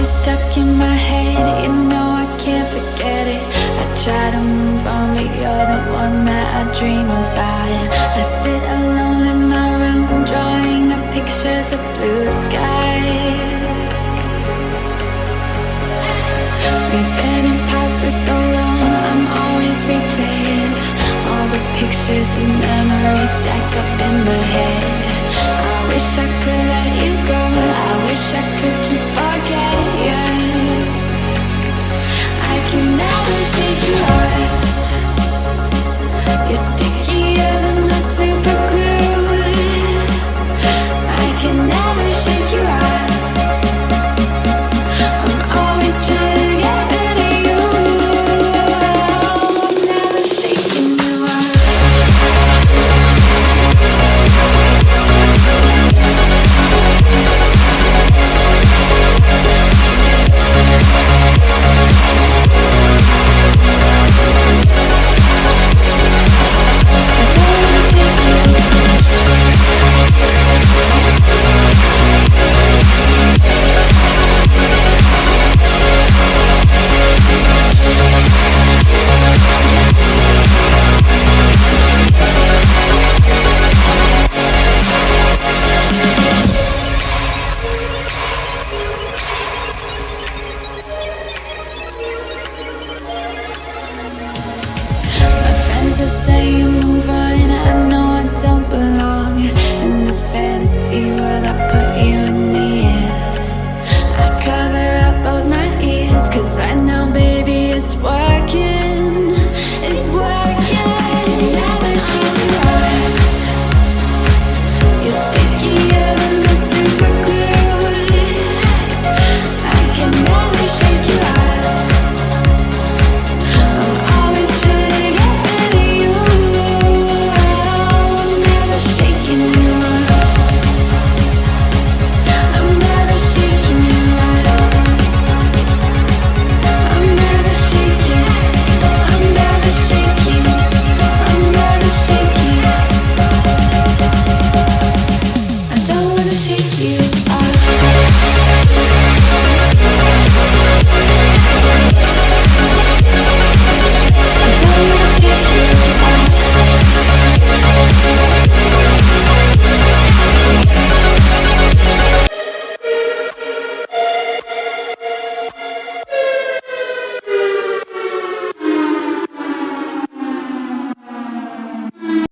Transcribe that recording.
Stuck in my head, you know I can't forget it. I try to move on, but you're the one that I dream about. I sit alone in my room, drawing up pictures of blue skies. We've been apart for so long, I'm always replaying all the pictures and memories stacked up in my head. I wish I could let you go, I wish I could just forget you. I can never shake you off. You're stickier than my super glue. I can never shake you off. I'm always trying to get rid of you. I'm never shaking you off. So say you move on, I know I don't belong in this fantasy world I put you in the end. I cover up both my ears, 'cause I know